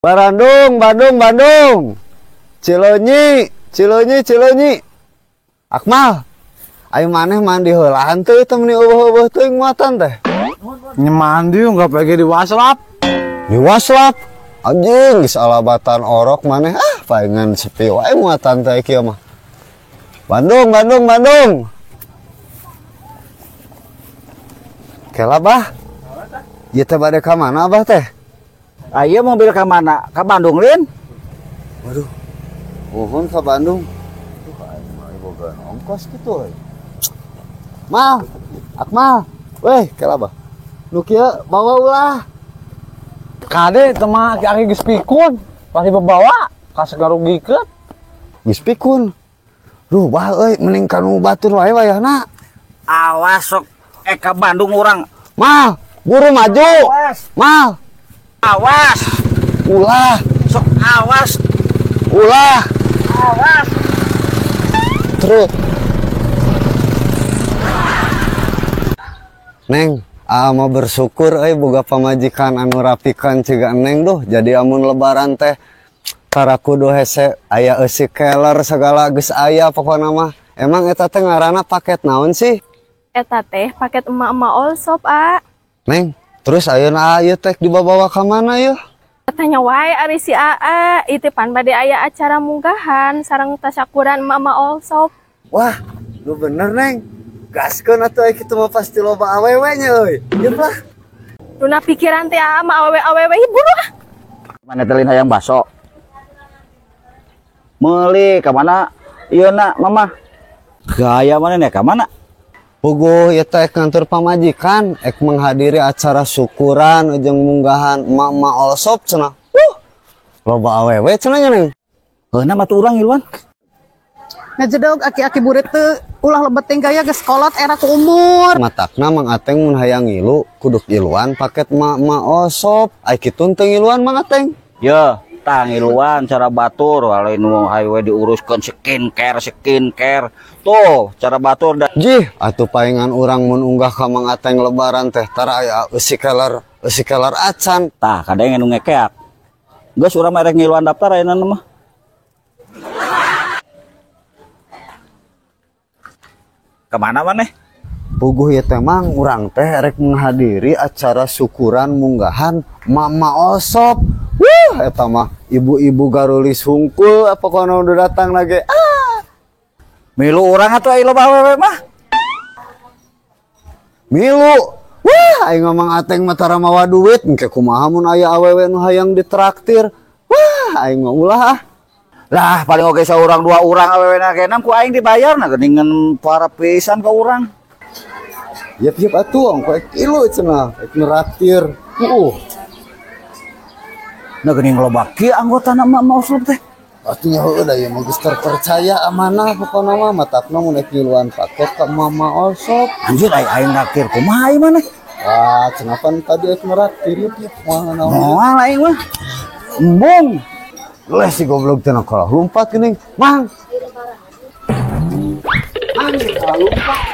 Bandung, Bandung, Bandung. Cileunyi, Cileunyi, Cileunyi. Akmal, ayo maneh mandi heulaan teh temeni eueuh-eueuh teuing muatan teh. Mandi nggak pergi di waslap. Di waslap. Anjing geus alabatan orok maneh paengan sepi wae muatan teh kieu mah. Bandung, Bandung, Bandung. Kela bah. Ieu teh bade ka mana abah teh? Ayo mobil ke mana? Ke Bandung, Lin? Waduh. Mohon ke Bandung. Tuh aing boga ongkos kitu we. Mal, Akmal. Weh, kela bah. Nu kieu bawa ulah. Kade tema aki geus pikun. Pasti bawa ka sagarugikeun. Geus pikun. Duh, bah euy mending kanu batur wae wayahna. Awas sok ke Bandung urang. Mal, buru maju. Awas. Mal, Awas. ulah, Sok awas. ulah. Awas. Terus. Neng, mau bersyukur boga pamajikan anu rapikan ciga Neng duh. Jadi amun lebaran teh tara kudu hese aya eusi keler segala geus aya pokona mah. Emang eta teh ngaranna paket naon sih? Eta teh paket emak-emak all shop, A. Neng, terus ayeuna ieu teh dibawa ka mana yeuh? Katanya wae ari si AA, itu pan bade aya acara munggahan sareng tasyakuran emak-emak all shop. Wah, lu bener Neng. Gaskeun atuh kitu mah pasti loba awewe nya euy. Ieu lah. Luna pikiran teh AA mah awewe buru ah. Mana telin hayang baso? Meuli ka mana? Ieu na, Mama. Gaya mana nih ka mana? Puguh ieu teh kantor pamajikan ek menghadiri acara syukuran jeung munggahan emak-emak all shop cenah. Loba awewe cenah nya Neng. Heuna mah tu urang iluan. Ngajedog aki-aki burit teu ulah lebeteng gaya geus kolot era ku umur. Matakna Mang Ateng mun hayang ngilu kuduk iluan paket emak-emak all shop. Ai kitu teu ngiluan Mang Ateng. Yo, tang iluan cara batur walain nu highway diuruskeun skincare. Tuh, cara batur da. Jih, atuh paengan urang mun unggah ka Mang Ateng lebaran teh tara aya eusi keler acan. Tah, kadang nu ngekeak. Geus urang merek ngiluan daftar ayeuna mah. Kemana maneh? Puguh ieu teh Mang urang teh rek menghadiri acara syukuran munggahan emak-emak all shop. Eta mah ibu-ibu garulis hungkul pokona udah datang lagi. Milu urang atuh aya loba awewe mah. Milu. Wah, aing Mang Ateng mah tara mawa duit, engke kumaha mun aya awewe nu hayang ditraktir. Wah, aing mah ulah. Lah paling oge saurang dua urang awewena kenam ku aing dibayarna geuningan para pisan ka urang. Yep atuh ongko ek kilu cenah, ek neraktir. Nah geuning loba kieu anggotana emak-emak uslub teh. Atunya heueuh da ieu mah geus terpercaya amanah pokona mah matakna mun ek ngiluan paket ka emak-emak all shop. Anjir aing nakir kumaha ieu maneh? Wah, cenah pan tadi ek neraktir ieu kumaha naon. Moal aing mah. Embung. Leh si goblok teh kalah lompat geuning. Mang. Mang kalah lompat.